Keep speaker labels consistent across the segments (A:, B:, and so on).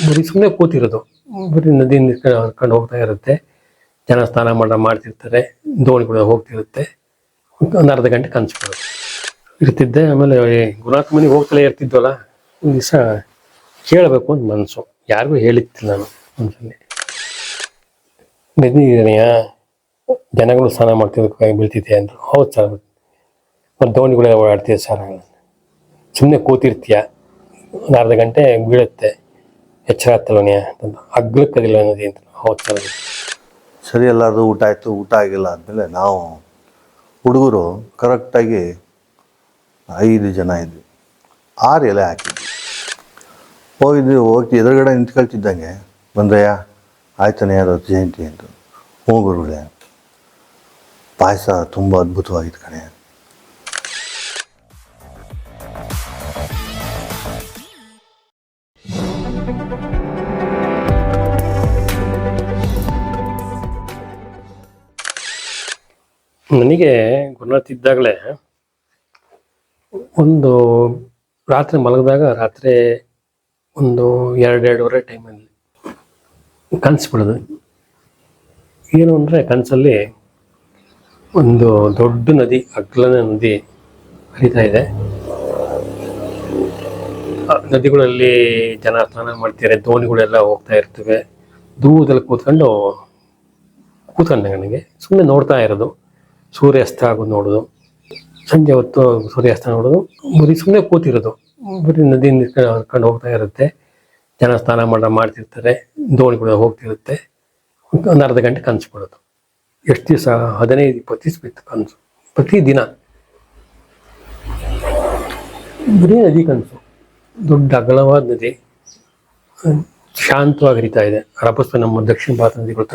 A: ಬರೀ ಸುಮ್ಮನೆ ಕೂತಿರೋದು, ಬರೀ ನದಿ ಹರ್ಕೊಂಡು ಹೋಗ್ತಾ ಇರುತ್ತೆ, ಜನ ಸ್ನಾನ ಮಾಡ್ತಿರ್ತಾರೆ, ದೋಣಿ ಕೂಡ ಹೋಗ್ತಿರುತ್ತೆ. ಒಂದು ಅರ್ಧ ಗಂಟೆ ಕನಸು ಇರ್ತಿದ್ದೆ. ಆಮೇಲೆ ಗುರುನಾಥ ಮನೆಗೆ ಹೋಗ್ತಲೇ ಇರ್ತಿದ್ವಲ್ಲ, ಒಂದು ದಿವಸ ಕೇಳಬೇಕು ಅಂತ ಮನಸ್ಸು, ಯಾರಿಗೂ ಹೇಳಿತ್ತಿಲ್ಲ ನಾನು. ಮನಸ್ಸಲ್ಲಿ ನದಿ ಜನಗಳು ಸ್ನಾನ ಮಾಡ್ತಿರ್ಬೇಕಾಗಿ ಬೀಳ್ತಿದ್ದೆ ಅಂದರು. ಹೌದು ಸರ್, ಮತ್ತು ದೋಣಿಗಳೆಲ್ಲ ಓಡಾಡ್ತೀವಿ ಸರ್. ಸುಮ್ಮನೆ ಕೂತಿರ್ತೀಯ, ಒಂದು ಅರ್ಧ ಗಂಟೆ ಬೀಳುತ್ತೆ, ಎಚ್ಚರ ಆಗ್ತಲ್ವನೇ ಅಂತಂದು. ಅಗ್ಲಕ್ಕದಿಲ್ಲ ನದಿ ಅಂತ. ಹೌದು ಸರ್.
B: ಸರಿ, ಎಲ್ಲರದು ಊಟ ಆಯಿತು. ಊಟ ಆಗಿಲ್ಲ ಆದಮೇಲೆ ನಾವು ಹುಡುಗರು ಕರೆಕ್ಟಾಗಿ 5 ಜನ ಇದ್ವಿ, 6 ಎಲೆ ಹಾಕಿದ್ವಿ. ಹೋಗಿ ಎದುರುಗಡೆ ನಿಂತ್ಕೊಳ್ತಿದ್ದಂಗೆ, ಬಂದ್ರಯ್ಯ ಆಯ್ತಾನೆ ಅದು ಜಯಂತಿ ಅಂತ. ಹ್ಞೂ ಗುರುಗಳೇ, ಪಾಯಸ ತುಂಬ ಅದ್ಭುತವಾಗಿತ್ತು ಕಣೆ.
A: ನನಗೆ ಗುರುನಾಥ ಇದ್ದಾಗಲೇ ಒಂದು ರಾತ್ರಿ ಮಲಗಿದಾಗ, ರಾತ್ರಿ ಒಂದು 2-2:30 ಟೈಮಲ್ಲಿ ಕನಸು ಬಿಡೋದು. ಏನು ಅಂದರೆ, ಕನಸಲ್ಲಿ ಒಂದು ದೊಡ್ಡ ನದಿ, ಅಗ್ಲನ ನದಿ ಹರಿತಾ ಇದೆ. ನದಿಗಳಲ್ಲಿ ಜನ ಸ್ನಾನ ಮಾಡ್ತಾರೆ, ದೋಣಿಗಳೆಲ್ಲ ಹೋಗ್ತಾ ಇರ್ತವೆ. ದೂರದಲ್ಲಿ ಕೂತ್ಕೊಂಡೆ ನನಗೆ ಸುಮ್ಮನೆ ನೋಡ್ತಾ ಇರೋದು, ಸೂರ್ಯಾಸ್ತ ಆಗೋದು ನೋಡೋದು. ಸಂಜೆ ಹೊತ್ತು ಸೂರ್ಯಾಸ್ತ ನೋಡೋದು, ಬರೀ ಸುಮ್ಮನೆ ಕೂತಿರೋದು, ಬರೀ ನದಿ ಹರ್ಕೊಂಡು ಹೋಗ್ತಾ ಇರುತ್ತೆ, ಜನ ಸ್ನಾನ ಮಾಡ್ತಿರ್ತಾರೆ, ದೋಣಿಗಳು ಹೋಗ್ತಿರುತ್ತೆ. ಒಂದು ಅರ್ಧ ಗಂಟೆ ಕನಸು ಬಿಡೋದು. ಎಷ್ಟು ದಿವಸ? 15-20 ದಿವಸ ಬಿತ್ತು ಕನಸು, ಪ್ರತಿದಿನ ಬರೀ ನದಿ ಕನಸು. ದೊಡ್ಡ ಅಗಲವಾದ ನದಿ, ಶಾಂತವಾಗಿ ಹರಿತಾ ಇದೆ. ರಭಸ ನಮ್ಮ ದಕ್ಷಿಣ ಭಾರತ ನದಿಗಳು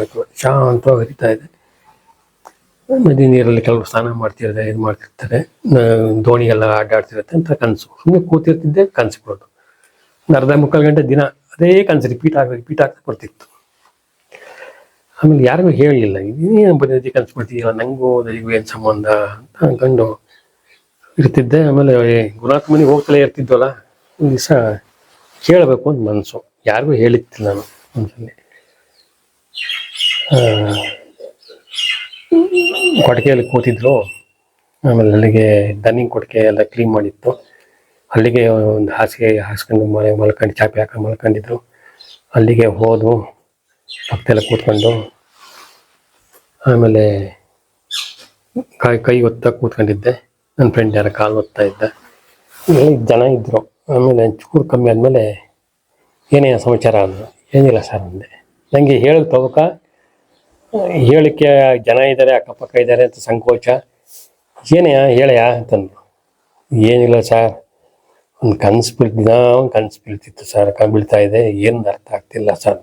A: ಶಾಂತವಾಗಿ ಹರಿತಾ ಇದೆ. ನದಿ ನೀರಲ್ಲಿ ಕೆಲವರು ಸ್ನಾನ ಮಾಡ್ತಿರ್ತಾರೆ, ಇದು ಮಾಡ್ತಿರ್ತಾರೆ, ದೋಣಿಗೆಲ್ಲ ಅಡ್ಡಾಡ್ತಿರುತ್ತೆ ಅಂತ ಕನಸು. ಸುಮ್ಮನೆ ಕೂತಿರ್ತಿದ್ದೆ, ಕನಸು ಬಿಡೋದು. ಒಂದು ಅರ್ಧ-ಮುಕ್ಕಾಲು ಗಂಟೆ ದಿನ ಅದೇ ಕನಸು ರಿಪೀಟ್ ಆಗ್ತಾ ಬರ್ತಿತ್ತು. ಆಮೇಲೆ ಯಾರಿಗೂ ಹೇಳಲಿಲ್ಲ, ಇನ್ನೇನು ಬರೀ ನದಿ ಕನಸು ಬಿಡ್ತಿದ್ದಿಲ್ಲ, ನನಗೂ ನದಿಗೂ ಏನು ಸಂಬಂಧ ಅಂತ ಅಂದ್ಕೊಂಡು ಇರ್ತಿದ್ದೆ. ಆಮೇಲೆ ಗುರುನಾಥ ಮನೆಗೆ ಹೋಗ್ತಲೇ ಇರ್ತಿದ್ವಲ್ಲ, ಒಂದು ದಿವಸ ಕೇಳಬೇಕು ಅಂತ ಮನಸ್ಸು, ಯಾರಿಗೂ ಹೇಳಿತ್ತಿಲ್ಲ ನಾನು. ಮನಸ್ಸಲ್ಲಿ ಕೊಟ್ಟಿಗೆಯಲ್ಲಿ ಕೂತಿದ್ರು. ಆಮೇಲೆ ಅಲ್ಲಿಗೆ ದನಿಂಗ್ ಕೊಟ್ಟಿಗೆ ಎಲ್ಲ ಕ್ಲೀನ್ ಮಾಡಿತ್ತು. ಅಲ್ಲಿಗೆ ಒಂದು ಹಾಸಿಗೆ ಹಾಸ್ಕೊಂಡು ಮಲ್ಕೊಂಡು ಚಾಪೆ ಹಾಕೊಂಡು ಮಲ್ಕೊಂಡಿದ್ರು. ಅಲ್ಲಿಗೆ ಹೋದು, ಪಕ್ಕದೆಲ್ಲ ಕೂತ್ಕೊಂಡು, ಆಮೇಲೆ ಕೈ ಒತ್ತಾ ಕೂತ್ಕೊಂಡಿದ್ದೆ. ನನ್ನ ಫ್ರೆಂಡ್ ಯಾರ ಕಾಲು ಒತ್ತಾ ಇದ್ದ. ಜನ ಇದ್ದರು. ಆಮೇಲೆ ಚೂರು ಕಮ್ಮಿ ಆದಮೇಲೆ ಏನೇ ಸಮಾಚಾರ ಅಂದರು. ಏನಿಲ್ಲ ಸರ್ ಅಂದೆ. ನನಗೆ ಹೇಳೋದು ತಗೋಕ, ಹೇಳಿಕೆ ಜನ ಇದ್ದಾರೆ, ಅಕ್ಕಪಕ್ಕ ಇದ್ದಾರೆ ಅಂತ ಸಂಕೋಚ. ಏನೇ ಹೇಳಯ್ಯ ಅಂತಂದ್ರು. ಏನಿಲ್ಲ ಸರ್, ಒಂದು ಕನಸು ಬೀಳ್ತಿತ್ತು ಸರ್, ಬೀಳ್ತಾ ಇದೆ, ಏನು ಅರ್ಥ ಆಗ್ತಿಲ್ಲ ಸರ್.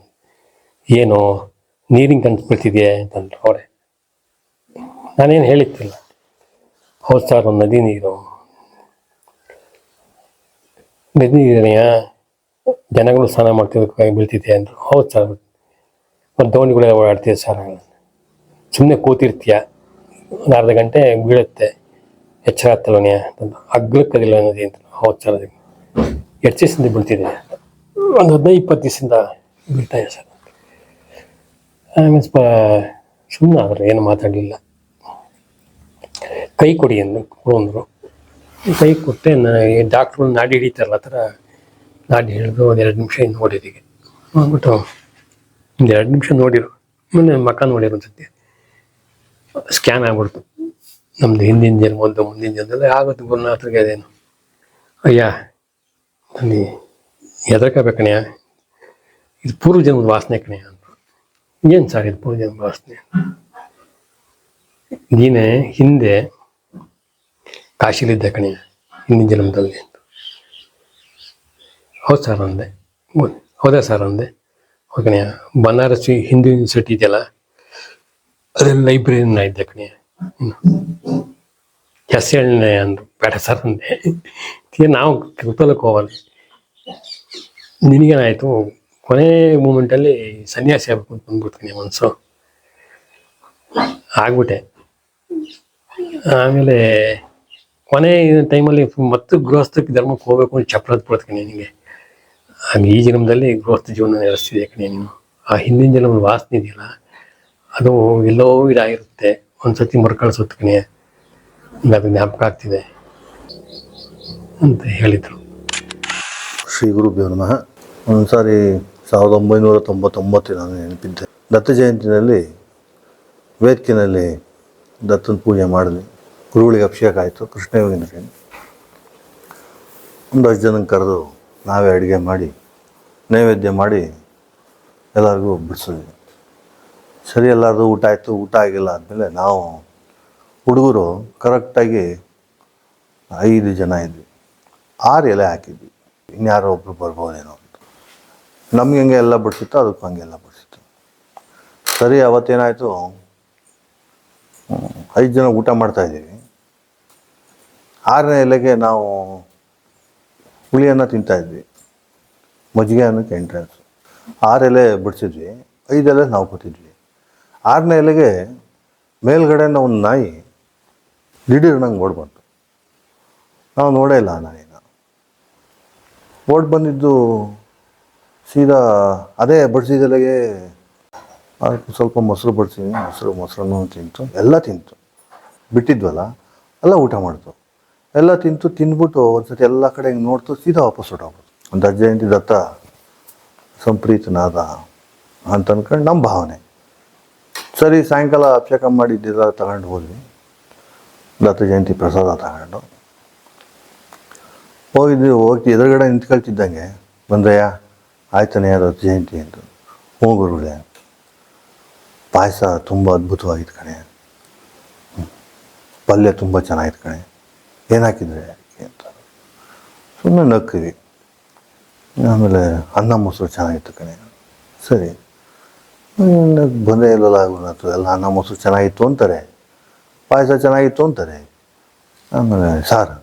A: ಏನು ನೀರಿನ ಕನಸು ಬೀಳ್ತಿದೆಯೇ ಅಂತಂದ್ರು ಅವರೇ. ನಾನೇನು ಹೇಳಿತ್ತಿಲ್ಲ. ಹೌದು ಸರ್, ಒಂದು ನದಿ ನೀರನೆಯ ಜನಗಳು ಸ್ನಾನ ಮಾಡ್ತಿರ್ಬೇಕಾಗಿ ಬೀಳ್ತಿದೆ ಅಂದರು. ಹೌದು ಸರ್, ಮತ್ತು ದೋಣಿಗಳೆಲ್ಲ ಓಡಾಡ್ತೀವಿ ಸರ್. ಸುಮ್ಮನೆ ಕೂತಿರ್ತೀಯ, ಒಂದು ಅರ್ಧ ಗಂಟೆ ಬೀಳುತ್ತೆ, ಎಚ್ಚರ ಆಗ್ತಲ್ವನೇ ಅಂತಂದು. ಅಗ್ಲಕ್ಕದಿಲ್ಲ ನದಿ ಅಂತ. ಹೌದು ಸರ್, ಅದು ಎಷ್ಟು ದಿವಸದಿಂದ ಬೀಳ್ತಿದೆ? ಒಂದು 15-20 ದಿವಸದಿಂದ ಬೀಳ್ತಾ ಇದೆ ಸರ್. ಆಮೇಲೆ ಸ್ವಲ್ಪ ಸುಮ್ಮನೆ ಆದರು, ಏನು ಮಾತಾಡಲಿಲ್ಲ. ಕೈ ಕೊಡಿ ಅಂದರು. ಕೈ ಕೊಟ್ಟೆ. ಡಾಕ್ಟ್ರು ನಾಡಿ ಹಿಡಿತಾರಲ್ಲ, ಆ ಥರ ನಾಡಿ ಹಿಡಿದು ಒಂದು 2 ನಿಮಿಷ ನೋಡಿರಿಗೆ ಅಂದ್ಬಿಟ್ಟು, ಒಂದು 2 ನಿಮಿಷ ನೋಡಿರು. ಆಮೇಲೆ ಮಕ್ಕ ನೋಡಿರು ಅನ್ಸುತ್ತೆ. ಸ್ಕ್ಯಾನ್ ಆಗ್ಬಿಡ್ತು. ನಮ್ಮದು ಹಿಂದಿನ ಜನ್ಮ, ಮುಂದಿನ ಜನ್ಮದಲ್ಲಿ ಆಗುತ್ತೆ ಗುರುನಾಥರಿಗೆ. ಅದೇನು ಅಯ್ಯ ನನಗೆ ಹೆದರ್ಕೋಬೇಕಣೆಯ, ಇದು ಪೂರ್ವ ಜನ್ಮದ ವಾಸನೆ ಕಣೆಯ ಅಂದರು. ಏನು ಸರ್ ಇದು ಪೂರ್ವ ಜನ್ಮದ ವಾಸನೆ? ನೀನೇ ಹಿಂದೆ ಕಾಶಿಲಿದ್ದೆ ಕಣೆಯ, ಹಿಂದಿನ ಜನ್ಮದಲ್ಲಿ ಅಂತ. ಹೌದು ಸರ್ ಅಂದೆ. ಹೌದಾ ಸರ್ ಅಂದೆ. ಕಣೆಯ, ಬನಾರಸಿ ಹಿಂದೂ ಯೂನಿವರ್ಸಿಟಿ ಇದೆಯಲ್ಲ, ಅದೆಲ್ಲ ಲೈಬ್ರರಿನ ಇದ್ದೆ ಕಣೆಯ. ಎಸ್ ಹೇಳನೆ ಅಂದರು. ಬೇಡ ಸರ್ ಅಂದೆ. ನಾವು ಕೃಪಲಕ್ಕೆ ಹೋಗಲ್ಲ, ನಿನಗೇನಾಯಿತು? ಕೊನೆ ಮೂಮೆಂಟಲ್ಲಿ ಸನ್ಯಾಸಿ ಆಗ್ಬೇಕು ಅಂತ ಬಂದ್ಬಿಡ್ತೀನಿ ಮನಸ್ಸು. ಆಗ್ಬಿಟ್ಟೆ. ಆಮೇಲೆ ಕೊನೆ ಟೈಮಲ್ಲಿ ಮತ್ತು ಗೃಹಸ್ಥಕ್ಕೆ ಧರ್ಮಕ್ಕೆ ಹೋಗ್ಬೇಕು ಅಂತ ಚಪ್ರದ ಬಿಡ್ತೀನಿ ನಿನಗೆ. ಹಾಗೆ ಈ ಜನ್ಮದಲ್ಲಿ ಗೃಹಸ್ಥ ಜೀವನ ನಡೆಸ್ತಿದೆ ಕಣೆ ನೀನು. ಆ ಹಿಂದಿನ ಜನ್ಮದ ವಾಸನೆ ಇದೆಯಲ್ಲ, ಅದು ಎಲ್ಲೋ ಇದಾಗಿರುತ್ತೆ. ಒಂದ್ಸತಿ ಮರುಕಳಿಸುತ್ತೆ ಕಣೆ, ಅದು ಜ್ಞಾಪಕ ಆಗ್ತಿದೆ ಅಂತ ಹೇಳಿದರು.
B: ಶ್ರೀ ಗುರುಭ್ಯೋ ನಮಃ. ಒಂದು ಸಾರಿ 1999 ನಾನು ನೆನಪಿದ್ದೆ. ದತ್ತ ಜಯಂತಿನಲ್ಲಿ ವೇದಿಕೆಯಲ್ಲಿ ದತ್ತನ ಪೂಜೆ ಮಾಡಿದ್ವಿ. ಗುರುಗಳಿಗೆ ಅಭಿಷೇಕ ಆಯಿತು. ಕೃಷ್ಣಯೋಗಿನಿಗೆ ಒಂದು 10 ಜನಕ್ಕೆ ಕರೆದು ನಾವೇ ಅಡುಗೆ ಮಾಡಿ ನೈವೇದ್ಯ ಮಾಡಿ ಎಲ್ಲರಿಗೂ ಬಿಡಿಸಿದ್ವಿ. ಸರಿ, ಎಲ್ಲರದು ಊಟ ಆಯಿತು. ಊಟ ಆಗಿಲ್ಲ ಆದಮೇಲೆ ನಾವು ಹುಡುಗರು ಕರೆಕ್ಟಾಗಿ 5 ಜನ ಇದ್ವಿ. 6 ಎಲೆ ಹಾಕಿದ್ವಿ. ಇನ್ಯಾರೋ ಒಬ್ಬರು ಬರ್ಬೋದೇನೋ ಅಂತ. ನಮ್ಗೆ ಹೆಂಗೆ ಎಲ್ಲ ಬಿಡಿಸಿತ್ತು, ಅದಕ್ಕೂ ಹಂಗೆಲ್ಲ ಬಿಡಿಸಿತ್ತು. ಸರಿ, ಅವತ್ತೇನಾಯಿತು, 5 ಜನ ಊಟ ಮಾಡ್ತಾಯಿದ್ದೀವಿ. 6ನೇ ಎಲೆಗೆ ನಾವು ಹುಳಿಯನ್ನು ತಿಂತಾಯಿದ್ವಿ. ಮಜ್ಜಿಗೆ ಅನ್ನೋಕ್ಕೆ ಎಂಟ್ರೆನ್ಸ್. 6 ಎಲೆ ಬಿಡಿಸಿದ್ವಿ, 5 ಎಲೆ ನಾವು ಕೂತಿದ್ವಿ. 6ನೇ ಎಲೆಗೆ ಮೇಲ್ಗಡೆಯಿಂದ ಒಂದು ನಾಯಿ ದಿಢೀರ್ನಂಗೆ ಓಡ್ ಬಂತು. ನಾವು ನೋಡೇ ಇಲ್ಲ ಆ ನಾಯಿನ. ಓಡ್ ಬಂದಿದ್ದು ಸೀದಾ ಅದೇ ಬಡಿಸಿದೆಲೆಗೆ ಅದಕ್ಕೆ ಸ್ವಲ್ಪ ಮೊಸರು ಬಡಿಸಿದ್ವಿ. ಮೊಸರನ್ನು ತಿಂತು, ಎಲ್ಲ ತಿಂತು. ಬಿಟ್ಟಿದ್ವಲ್ಲ ಎಲ್ಲ ಊಟ ಮಾಡ್ತು. ಎಲ್ಲ ತಿಂದ್ಬಿಟ್ಟು ಒಂದ್ಸತಿ ಎಲ್ಲ ಕಡೆ ಹಿಂಗೆ ನೋಡ್ತು, ಸೀದಾ ವಾಪಸ್ ಹೊಟ್ಟೋಗ್ಬಿಡ್ತು. ಒಂದು ದತ್ತ ಜಯಂತಿ ದತ್ತ ಸಂಪ್ರೀತನಾದ ಅಂತ ಅಂದ್ಕೊಂಡು ನಮ್ಮ ಭಾವನೆ. ಸರಿ, ಸಾಯಂಕಾಲ ಅಭಿಷೇಕ ಮಾಡಿದ್ದೆಲ್ಲ ತಗೊಂಡು ಹೋದ್ವಿ. ದತ್ತ ಜಯಂತಿ ಪ್ರಸಾದ ತಗೊಂಡು ಹೋಗಿ ಎದುರುಗಡೆ ನಿಂತ್ಕೊಳ್ತಿದ್ದಂಗೆ, ಬಂದ್ರಯ್ಯ ಆಯ್ತಾನೆ ದತ್ತ ಜಯಂತಿ ಅಂತ. ಹ್ಞೂ ಗುರುಗಳೇ, ಪಾಯಸ ತುಂಬ ಅದ್ಭುತವಾಗಿತ್ತು ಕಣೆ, ಪಲ್ಯ ತುಂಬ ಚೆನ್ನಾಗಿತ್ತು ಕಣೆ, ಏನು ಹಾಕಿದ್ರೆ ಅಂತ ಸುಮ್ಮನೆ ನಕ್ಕಿವಿ. ಆಮೇಲೆ ಅನ್ನ ಮೊಸರು ಚೆನ್ನಾಗಿತ್ತು ಕಣೆ. ಸರಿ, ಬಂದೇ ಇಲ್ಲಲ್ಲ ಆಗುನತ್ತು. ಎಲ್ಲ ಅನ್ನ ಮೊಸರು ಚೆನ್ನಾಗಿತ್ತು ಅಂತಾರೆ, ಪಾಯಸ ಚೆನ್ನಾಗಿತ್ತು ಅಂತಾರೆ. ಆಮೇಲೆ ಸಾರು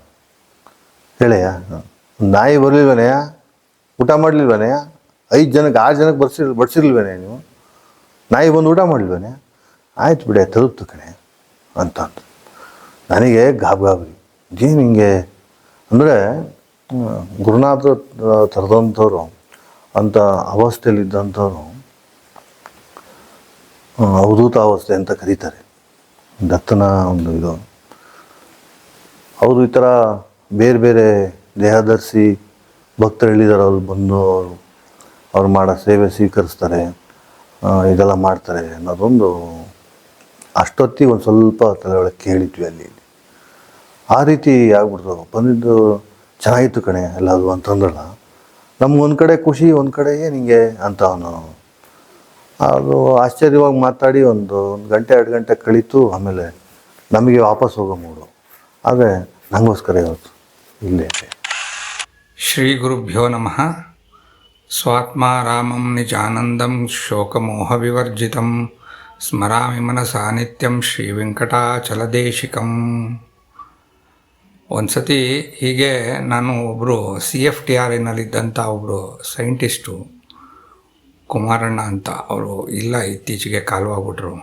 B: ಹೇಳಯ್ಯ, ನಾಯಿ ಬರಲಿಲ್ವನೆಯ, ಊಟ ಮಾಡಲಿಲ್ವನೆಯ, 5 ಜನಕ್ಕೆ 6 ಜನಕ್ಕೆ ಬಡಿಸಿರ್ಲಿಲ್ವೇನೆ ನೀವು, ನಾಯಿ ಬಂದು ಊಟ ಮಾಡಲಿಲ್ವನೆ? ಆಯ್ತು ಬಿಡೆ, ತಲುಪ್ತು ಕಣೆ ಅಂತ. ನನಗೆ ಗಾಬರಿ. ಏನು ಹಿಂಗೆ ಅಂದರೆ, ಗುರುನಾಥ ಥರದಂಥವ್ರು, ಅಂಥ ಅವಸ್ಥೆಯಲ್ಲಿದ್ದಂಥವ್ರು ಅವಧೂತ ಅವಸ್ಥೆ ಅಂತ ಕರೀತಾರೆ ದತ್ತನ ಒಂದು ಇದು. ಅವರು ಈ ಥರ ಬೇರೆ ಬೇರೆ ದೇಹದರ್ಶಿ ಭಕ್ತರು ಹೇಳಿದ್ದಾರೆ, ಅವ್ರು ಬಂದು ಅವ್ರು ಮಾಡೋ ಸೇವೆ ಸ್ವೀಕರಿಸ್ತಾರೆ, ಇದೆಲ್ಲ ಮಾಡ್ತಾರೆ ಅನ್ನೋದೊಂದು ಅಷ್ಟೊತ್ತಿಗೆ ಒಂದು ಸ್ವಲ್ಪ ತಲೆ ಒಳಗೆ ಕೇಳಿದ್ವಿ. ಅಲ್ಲಿ ಆ ರೀತಿ ಆಗ್ಬಿಡ್ತು. ಬಂದಿದ್ದು ಚೆನ್ನಾಗಿತ್ತು ಕಣೆ ಎಲ್ಲದು ಅಂತಂದ್ರಲ್ಲ, ನಮ್ಗೊಂದು ಕಡೆ ಖುಷಿ, ಒಂದು ಕಡೆ ಏನಿಂಗೆ ಅಂತ ಅವನು ಅದು ಆಶ್ಚರ್ಯವಾಗಿ ಮಾತಾಡಿ ಒಂದು ಗಂಟೆ 2 ಗಂಟೆ ಕಳೀತು. ಆಮೇಲೆ ನಮಗೆ ವಾಪಸ್ ಹೋಗೋ ಮೂಡು. ಆದರೆ ನನಗೋಸ್ಕರ ಇವತ್ತು ಇಲ್ಲೇ.
C: ಶ್ರೀ ಗುರುಭ್ಯೋ ನಮಃ. ಸ್ವಾತ್ಮಾರಾಮಂ ನಿಜಾನಂದಂ ಶೋಕಮೋಹ ವಿವರ್ಜಿತಂ ಸ್ಮರಾಮಿ ಮನಸಾ ನಿತ್ಯಂ ಶ್ರೀ ವೆಂಕಟಾಚಲದೇಶಿಕಂ. ಒಂದು ಸತಿ ಹೀಗೆ ನಾನು ಒಬ್ಬರು CFTRNಲ್ಲಿದ್ದಂಥ ಒಬ್ಬರು ಸೈಂಟಿಸ್ಟು ಕುಮಾರಣ್ಣ ಅಂತ, ಅವರು ಇಲ್ಲ, ಇತ್ತೀಚೆಗೆ ಕಾಲವಾಗ್ಬಿಟ್ರು.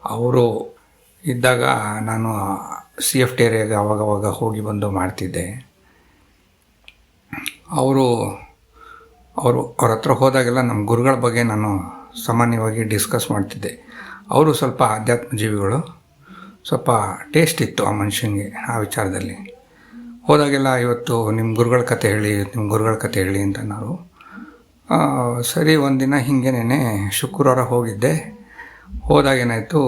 C: ಅವರು ಇದ್ದಾಗ ನಾನು CFTRNಗೆ ಅವಾಗವಾಗ ಹೋಗಿ ಬಂದು ಮಾಡ್ತಿದ್ದೆ. ಅವ್ರ ಹತ್ರ ಹೋದಾಗೆಲ್ಲ ನಮ್ಮ ಗುರುಗಳ ಬಗ್ಗೆ ನಾನು ಸಾಮಾನ್ಯವಾಗಿ ಡಿಸ್ಕಸ್ ಮಾಡ್ತಿದ್ದೆ. ಅವರು ಸ್ವಲ್ಪ ಆಧ್ಯಾತ್ಮ ಜೀವಿಗಳು, ಸ್ವಲ್ಪ ಟೇಸ್ಟ್ ಇತ್ತು ಆ ಮನುಷ್ಯನಿಗೆ ಆ ವಿಚಾರದಲ್ಲಿ. ಹೋದಾಗೆಲ್ಲ ಇವತ್ತು ನಿಮ್ಮ ಗುರುಗಳ ಕತೆ ಹೇಳಿ ಅಂತ ನಾವು. ಸರಿ, ಒಂದಿನ ಹಿಂಗೇನೆ ಶುಕ್ರವಾರ ಹೋಗಿದ್ದೆ. ಹೋದಾಗೇನಾಯಿತು,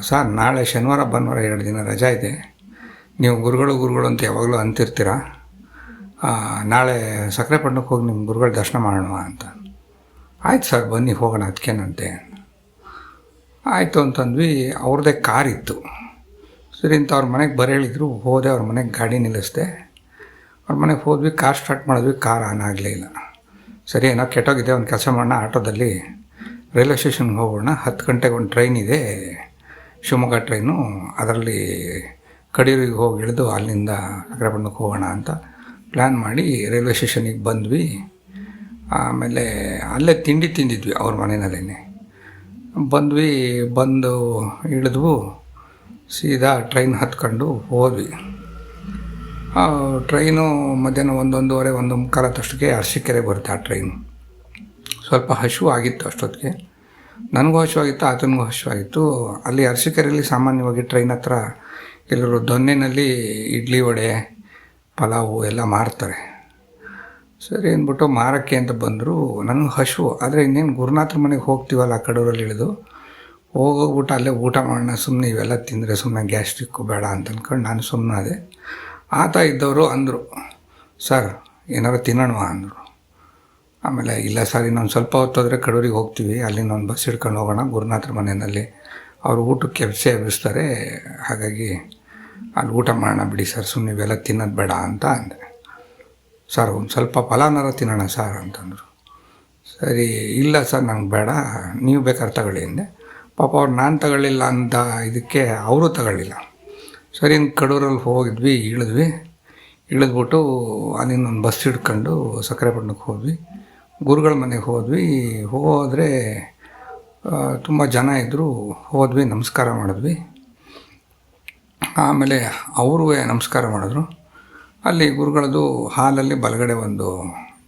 C: ಸರ್ ನಾಳೆ ಶನಿವಾರ ಭಾನುವಾರ 2 ದಿನ ರಜಾ ಇದೆ, ನೀವು ಗುರುಗಳು ಅಂತ ಯಾವಾಗಲೂ ಅಂತಿರ್ತೀರ, ನಾಳೆ ಸಕ್ಕರೆಪಟ್ಟಣಕ್ಕೆ ಹೋಗಿ ನಿಮ್ಮ ಗುರುಗಳ ದರ್ಶನ ಮಾಡೋಣ ಅಂತ. ಆಯ್ತು ಸರ್, ಬನ್ನಿ ಹೋಗೋಣ, ಅದಕ್ಕೇನಂತೆ. ಆಯಿತು ಅಂತಂದ್ವಿ. ಅವ್ರದ್ದೇ ಕಾರಿತ್ತು. ಸರಿ ಅಂತ ಅವ್ರ ಮನೆಗೆ ಹೇಳಿದ್ರು. ಹೋದೆ, ಅವ್ರ ಮನೆಗೆ ಗಾಡಿ ನಿಲ್ಲಿಸ್ದೆ. ಅವ್ರ ಮನೆಗೆ ಹೋದ್ವಿ, ಕಾರ್ ಸ್ಟಾರ್ಟ್ ಮಾಡಿದ್ವಿ, ಕಾರ್ ಆನ್ ಆಗಲೇ ಇಲ್ಲ. ಸರಿ, ಏನೋ ಕೆಟ್ಟೋಗಿದೆ, ಒಂದು ಕೆಲಸ ಮಾಡೋಣ, ಆಟೋದಲ್ಲಿ ರೈಲ್ವೆ ಸ್ಟೇಷನ್ಗೆ ಹೋಗೋಣ, 10 ಗಂಟೆಗೆ ಒಂದು ಟ್ರೈನ್ ಇದೆ, ಶಿವಮೊಗ್ಗ ಟ್ರೈನು, ಅದರಲ್ಲಿ ಕಡೂರಿಗೆ ಹೋಗಿ ಇಳಿದು ಅಲ್ಲಿಂದ ಸಕ್ಕರೆಪಟ್ಟಣಕ್ಕೆ ಹೋಗೋಣ ಅಂತ ಪ್ಲ್ಯಾನ್ ಮಾಡಿ ರೈಲ್ವೆ ಸ್ಟೇಷನಿಗೆ ಬಂದ್ವಿ. ಆಮೇಲೆ ಅಲ್ಲೇ ತಿಂಡಿ ತಿಂದಿದ್ವಿ ಅವ್ರ ಮನೆಯಲ್ಲೇ. ಬಂದು ಇಳಿದ್ವು, ಸೀದಾ ಟ್ರೈನ್ ಹತ್ಕೊಂಡು ಹೋದ್ವಿ. ಟ್ರೈನು ಮಧ್ಯಾಹ್ನ 1:30 1:45 ಅರಸೀಕೆರೆಗೆ ಬರುತ್ತೆ ಆ ಟ್ರೈನು. ಸ್ವಲ್ಪ ಹಸಿವು ಆಗಿತ್ತು ಅಷ್ಟೊತ್ತಿಗೆ, ನನಗೂ ಹಸಿವಾಗಿತ್ತು, ಆತನಿಗೂ ಹಸಿವಾಗಿತ್ತು. ಅಲ್ಲಿ ಅರಸೀಕೆರೆಯಲ್ಲಿ ಸಾಮಾನ್ಯವಾಗಿ ಟ್ರೈನ್ ಹತ್ರ ಎಲ್ಲರೂ ದೊನ್ನೆನಲ್ಲಿ ಇಡ್ಲಿ ವಡೆ ಪಲಾವು ಎಲ್ಲ ಮಾರ್ತಾರೆ. ಸರಿ ಅಂದ್ಬಿಟ್ಟು ಮಾರಕ್ಕೆ ಅಂತ ಬಂದರು. ನನಗೆ ಹಸಿವು, ಆದರೆ ಇನ್ನೇನು ಗುರುನಾಥರ ಮನೆಗೆ ಹೋಗ್ತೀವಲ್ಲ ಕಡೂರಲ್ಲಿ ಇಳಿದು ಹೋಗ್ಬಿಟ್ಟು ಅಲ್ಲೇ ಊಟ ಮಾಡೋಣ, ಸುಮ್ಮನೆ ಇವೆಲ್ಲ ತಿಂದರೆ ಸುಮ್ಮನೆ ಗ್ಯಾಸ್ಟ್ರಿಕ್ಕು ಬೇಡ ಅಂತ ಅಂದ್ಕೊಂಡು ನಾನು ಸುಮ್ಮನಾದೆ. ಆತ ಇದ್ದವರು ಅಂದರು, ಸರ್ ಏನಾರು ತಿನ್ನೋಣವಾ ಅಂದರು. ಆಮೇಲೆ ಇಲ್ಲ ಸರ್ ಇನ್ನೊಂದು ಸ್ವಲ್ಪ ಹೊತ್ತೋದ್ರೆ ಕಡೂರಿಗೆ ಹೋಗ್ತೀವಿ, ಅಲ್ಲಿಂದ ಒಂದು ಬಸ್ ಹಿಡ್ಕೊಂಡು ಹೋಗೋಣ, ಗುರುನಾಥರ ಮನೆಯಲ್ಲಿ ಅವರು ಊಟಕ್ಕೆ ಎಬ್ಬಿಸ್ತಾರೆ, ಹಾಗಾಗಿ ಅಲ್ಲಿ ಊಟ ಮಾಡೋಣ ಬಿಡಿ ಸರ್, ಸುಮ್ಮನೆ ಇವೆಲ್ಲ ತಿನ್ನೋದು ಬೇಡ ಅಂತ ಅಂದೆ. ಸರ್ ಒಂದು ಸ್ವಲ್ಪ ಪಲಾವ್ನಾರ ತಿನ್ನೋಣ ಸರ್ ಅಂತಂದರು. ಸರಿ ಇಲ್ಲ ಸರ್ ನಂಗೆ ಬೇಡ, ನೀವು ಬೇಕಾದ್ರೆ ತಗೊಳ್ಳಿ ಅಂದೆ. ಪಾಪ ಅವ್ರು ನಾನು ತಗೊಳ್ಳಿಲ್ಲ ಅಂತ ಇದಕ್ಕೆ ಅವರು ತಗೊಳ್ಳಿಲ್ಲ. ಸರಿ ಕಡೂರಲ್ಲಿ ಹೋಗಿದ್ವಿ, ಇಳಿದ್ಬಿಟ್ಟು ಅಲ್ಲಿಂದ ಒಂದು ಬಸ್ ಹಿಡ್ಕೊಂಡು ಸಕ್ಕರೆಪಟ್ಟಣಕ್ಕೆ ಹೋದ್ವಿ. ಗುರುಗಳ ಮನೆಗೆ ಹೋದರೆ ತುಂಬ ಜನ ಇದ್ದರು. ಹೋದ್ವಿ, ನಮಸ್ಕಾರ ಮಾಡಿದ್ವಿ. ಆಮೇಲೆ ಅವ್ರೂ ನಮಸ್ಕಾರ ಮಾಡಿದ್ರು. ಅಲ್ಲಿ ಗುರುಗಳದ್ದು ಹಾಲಲ್ಲಿ ಬಲಗಡೆ ಒಂದು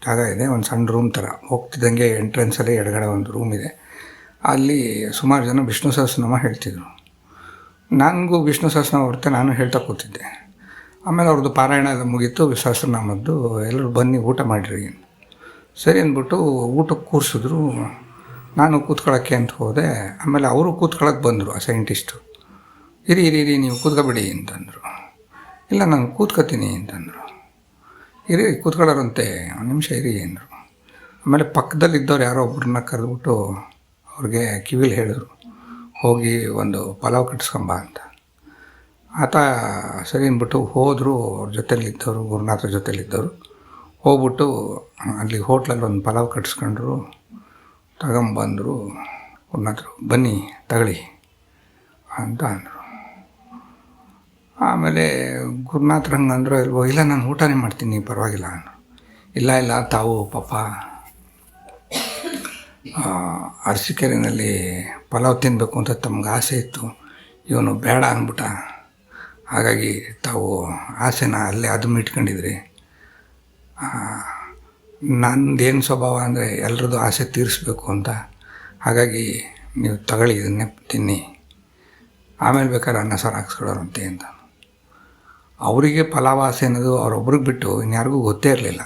C: ಜಾಗ ಇದೆ, ಒಂದು ಸಣ್ಣ ರೂಮ್ ಥರ. ಹೋಗ್ತಿದ್ದಂಗೆ ಎಂಟ್ರೆನ್ಸಲ್ಲಿ ಎಡಗಡೆ ಒಂದು ರೂಮ್ ಇದೆ. ಅಲ್ಲಿ ಸುಮಾರು ಜನ ವಿಷ್ಣು ಸಹಸ್ರನಾಮ ಹೇಳ್ತಿದ್ರು. ನನಗೂ ವಿಷ್ಣು ಸಹಸ್ರನಾಮ ಬರುತ್ತೆ, ನಾನು ಹೇಳ್ತಾ ಕೂತಿದ್ದೆ. ಆಮೇಲೆ ಅವ್ರದ್ದು ಪಾರಾಯಣ ಎಲ್ಲ ಮುಗೀತು, ಸಹಸ್ರನಾಮದ್ದು. ಎಲ್ಲರೂ ಬನ್ನಿ ಊಟ ಮಾಡಿರಿ. ಸರಿ ಅಂದ್ಬಿಟ್ಟು ಊಟಕ್ಕೆ ಕೂರಿಸಿದ್ರು. ನಾನು ಕೂತ್ಕೊಳ್ಳೋಕ್ಕೆ ಅಂತ ಹೋದೆ. ಆಮೇಲೆ ಅವರು ಕೂತ್ಕೊಳ್ಳೋಕೆ ಬಂದರು, ಆ ಸೈಂಟಿಸ್ಟು. ಇರಿ ನೀವು ಕೂತ್ಕೊಬೇಡಿ ಅಂತಂದರು. ಇಲ್ಲ ನಾನು ಕೂತ್ಕೊತೀನಿ ಅಂತಂದರು. ಇರಿ ಕೂತ್ಕೊಳ್ಳೋರಂತೆ, ಒಂದು ನಿಮಿಷ ಇರಿ ಅಂದರು. ಆಮೇಲೆ ಪಕ್ಕದಲ್ಲಿದ್ದವ್ರು ಯಾರೋ ಒಬ್ಬರನ್ನ ಕರೆದ್ಬಿಟ್ಟು ಅವ್ರಿಗೆ ಕಿವಿಲಿ ಹೇಳಿದ್ರು, ಹೋಗಿ ಒಂದು ಪಲಾವ್ ಕಟ್ಟಿಸ್ಕೊಂಬ ಅಂತ. ಆತ ಸರಿ ಅಂದ್ಬಿಟ್ಟು ಹೋದರು. ಅವ್ರ ಜೊತೆಲಿದ್ದವರು, ಗುರುನಾಥರ ಜೊತೆಲಿದ್ದವರು ಹೋಗ್ಬಿಟ್ಟು ಅಲ್ಲಿ ಹೋಟ್ಲಲ್ಲಿ ಒಂದು ಪಲಾವ್ ಕಟ್ಟಿಸ್ಕೊಂಡ್ರು, ತಗೊಂಬಂದರು. ಗುರುನಾಥರು ಬನ್ನಿ ತಗೊಳ್ಳಿ ಅಂತ ಅಂದರು. ಆಮೇಲೆ ಗುರುನಾಥರು ಹಂಗಂದ್ರು ಇಲ್ವೋ, ಇಲ್ಲ ನಾನು ಊಟನೇ ಮಾಡ್ತೀನಿ ಪರವಾಗಿಲ್ಲ ಅಂದರು. ಇಲ್ಲ ತಾವು ಪಾಪ ಅರಸೀಕೆರೆಯಲ್ಲಿ ಪಲಾವ್ ತಿನ್ನಬೇಕು ಅಂತ ತಮ್ಗೆ ಆಸೆ ಇತ್ತು, ಇವನು ಬೇಡ ಅಂದ್ಬಿಟ್ಟ, ಹಾಗಾಗಿ ತಾವು ಆಸೆನ ಅಲ್ಲೇ ಅದು ಇಟ್ಕೊಂಡಿದ್ರಿ. ನಂದೇನು ಸ್ವಭಾವ ಅಂದರೆ ಎಲ್ರದ್ದು ಆಸೆ ತೀರಿಸ್ಬೇಕು ಅಂತ, ಹಾಗಾಗಿ ನೀವು ತಗೊಳ್ಳಿ ಇದನ್ನೇ ತಿನ್ನಿ, ಆಮೇಲೆ ಬೇಕಾದ್ರೆ ಅನ್ನ ಸಾರು ಹಾಕ್ಸ್ಕೊಳ್ಳೋರಂತೆ ಅಂತ. ಅವರಿಗೆ ಪಲಾವ್ ಆಸೆ ಅನ್ನೋದು ಅವರೊಬ್ರಿಗೆ ಬಿಟ್ಟು ಇನ್ಯಾರಿಗೂ ಗೊತ್ತೇ ಇರಲಿಲ್ಲ.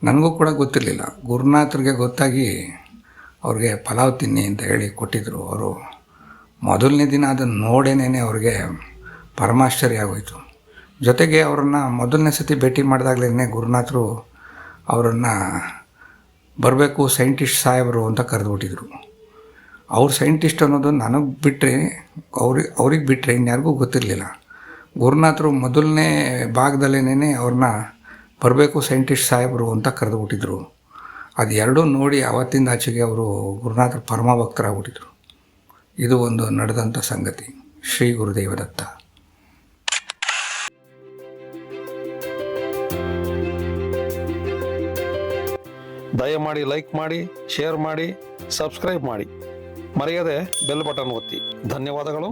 C: ನನಗೂ ಕೂಡ ಗೊತ್ತಿರಲಿಲ್ಲ. ಗುರುನಾಥರಿಗೆ ಗೊತ್ತಾಗಿ ಅವ್ರಿಗೆ ಪಲಾವ್ ತಿನ್ನಿ ಅಂತ ಹೇಳಿ ಕೊಟ್ಟಿದ್ದರು. ಅವರು ಮೊದಲನೇ ದಿನ ಅದನ್ನು ನೋಡೇನೇ ಅವ್ರಿಗೆ ಪರಮಾಶ್ಚರ್ಯ ಆಗೋಯಿತು. ಜೊತೆಗೆ ಅವರನ್ನು ಮೊದಲನೇ ಸತಿ ಭೇಟಿ ಮಾಡಿದಾಗಲೇ ಗುರುನಾಥರು ಅವರನ್ನು ಬರಬೇಕು ಸೈಂಟಿಸ್ಟ್ ಸಾಹೇಬರು ಅಂತ ಕರೆದುಬಿಟ್ಟಿದ್ರು. ಅವ್ರು ಸೈಂಟಿಸ್ಟ್ ಅನ್ನೋದು ನನಗೆ ಬಿಟ್ಟರೆ ಅವ್ರಿಗೆ ಬಿಟ್ಟರೆ ಇನ್ಯಾರಿಗೂ ಗೊತ್ತಿರಲಿಲ್ಲ. ಗುರುನಾಥರು ಮೊದಲನೇ ಭಾಗದಲ್ಲೇನೇ ಅವ್ರನ್ನ ಬರಬೇಕು ಸೈಂಟಿಸ್ಟ್ ಸಾಹೇಬರು ಅಂತ ಕರೆದುಬಿಟ್ಟಿದ್ರು. ಅದು ಎರಡೂ ನೋಡಿ ಆವತ್ತಿಂದ ಆಚೆಗೆ ಅವರು ಗುರುನಾಥರ ಪರಮ ಭಕ್ತರಾಗ್ಬಿಟ್ಟಿದ್ರು. ಇದು ಒಂದು ನಡೆದಂಥ ಸಂಗತಿ. ಶ್ರೀ ಗುರುದೇವದತ್ತ.
D: ದಯಮಾಡಿ ಲೈಕ್ ಮಾಡಿ, ಶೇರ್ ಮಾಡಿ, ಸಬ್ಸ್ಕ್ರೈಬ್ ಮಾಡಿ, ಮರೆಯದೆ ಬೆಲ್ ಬಟನ್ ಒತ್ತಿ. ಧನ್ಯವಾದಗಳು.